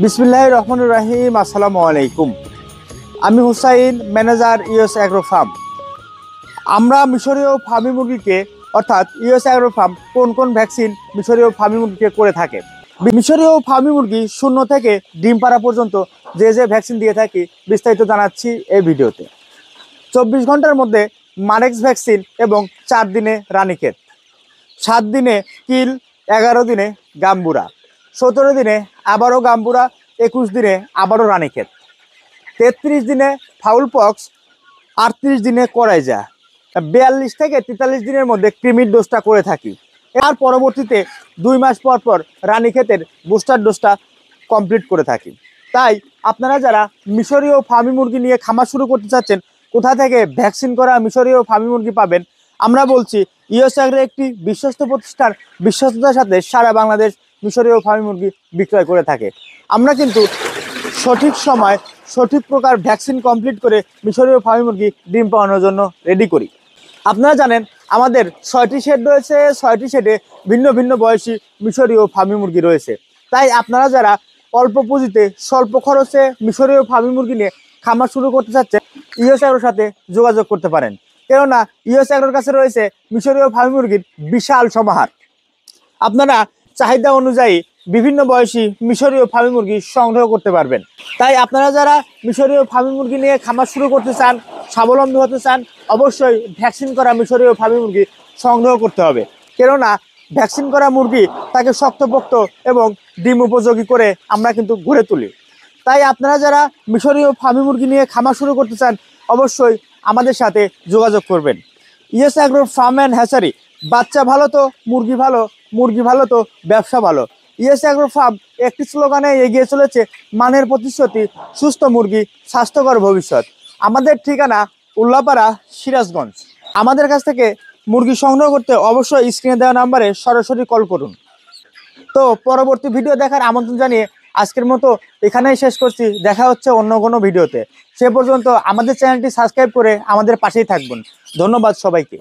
বিসমিল্লাহির রহমানির রহিম। আসসালামু আলাইকুম। আমি Hussain, manager US agro farm. আমরা মিশরীয় ফার্মি মুরগিকে অর্থাৎ ইউএস অ্যাগ্রো ফার্ম কোন কোন ভ্যাকসিন মিশরীয় ফার্মি মুরগিকে করে থাকে, মিশরীয় ফার্মি মুরগি শূন্য থেকে ডিম পাড়া পর্যন্ত যে যে ভ্যাকসিন দিয়ে থাকি বিস্তারিত জানাচ্ছি এই ভিডিওতে। 24 ঘন্টার মধ্যে মারেক্স ভ্যাকসিন এবং 4 দিনে রানীক্ষেত, 7 দিনে কিল, 11 দিনে গাম্বুরা, 17 দিনে আবারও গাম্বুরা, 21 দিনে আবারও রানীক্ষেত, 33 দিনে ফাউল পক্স, 38 দিনে করাইজা, 42 থেকে 43 দিনের মধ্যে ক্রিমির ডোজটা করে থাকি। এর পরবর্তীতে 2 মাস পর পর রানীক্ষেতের বুস্টার ডোজটা কমপ্লিট করে থাকি। তাই আপনারা যারা মিশরীয় ফার্মি মুরগি নিয়ে খামার শুরু করতে চাচ্ছেন, কোথা থেকে ভ্যাকসিন করা মিশরীয় ফার্মি মুরগি পাবেন, আমরা বলছি ইউএস অ্যাগ্রো একটি বিশ্বস্ত প্রতিষ্ঠান, বিশ্বস্ততার সাথে সারা বাংলাদেশ মিশরীয় ফার্মি মুরগি বিক্রয় করে থাকে। আমরা কিন্তু সঠিক সময় সঠিক প্রকার ভ্যাকসিন কমপ্লিট করে মিশরীয় ফার্মি মুরগি ডিম পাওয়ানোর জন্য রেডি করি। আপনারা জানেন আমাদের 6টি শেড রয়েছে, 6টি শেডে ভিন্ন ভিন্ন বয়সী মিশরীয় ফার্মি মুরগি রয়েছে। তাই আপনারা যারা অল্প পুঁজিতে স্বল্প খরচে মিশরীয় ফার্মি মুরগি নিয়ে খামার শুরু করতে চাচ্ছেন, ইউএস অ্যাগ্রোর সাথে যোগাযোগ করতে পারেন। কেননা ইউএস অ্যাগ্রোর কাছে রয়েছে মিশরীয় ফার্মি মুরগির বিশাল সমাহার। আপনারা চাহিদা অনুযায়ী বিভিন্ন বয়সী মিশরীয় ফার্মি মুরগি সংগ্রহ করতে পারবেন। তাই আপনারা যারা মিশরীয় ফার্মি মুরগি নিয়ে খামার শুরু করতে চান, স্বাবলম্বী হতে চান, অবশ্যই ভ্যাকসিন করা মিশরীয় ফার্মি মুরগি সংগ্রহ করতে হবে। কেননা ভ্যাকসিন করা মুরগি তাকে শক্তপোক্ত এবং ডিম উপযোগী করে আমরা কিন্তু গড়ে তুলি। তাই আপনারা যারা মিশরীয় ফার্মি মুরগি নিয়ে খামার শুরু করতে চান, অবশ্যই আমাদের সাথে যোগাযোগ করবেন। US agro farm and hatchery, বাচ্চা ভালো তো মুরগি ভালো, মুরগি ভালো তো ব্যবসা ভালো। ইউএস অ্যাগ্রো ফার্ম একটি স্লোগানে এগিয়ে চলেছে, মানের প্রতিশ্রুতি, সুস্থ মুরগি, স্বাস্থ্যকর ভবিষ্যৎ। আমাদের ঠিকানা উল্লাপাড়া, সিরাজগঞ্জ। আমাদের কাছ থেকে মুরগি সংগ্রহ করতে অবশ্যই স্ক্রিনে দেওয়া নাম্বারে সরাসরি কল করুন। তো পরবর্তী ভিডিও দেখার আমন্ত্রণ জানিয়ে আজকের মতো এখানেই শেষ করছি। দেখা হচ্ছে অন্য কোনো ভিডিওতে। সে পর্যন্ত আমাদের চ্যানেলটি সাবস্ক্রাইব করে আমাদের পাশেই থাকবেন। ধন্যবাদ সবাইকে।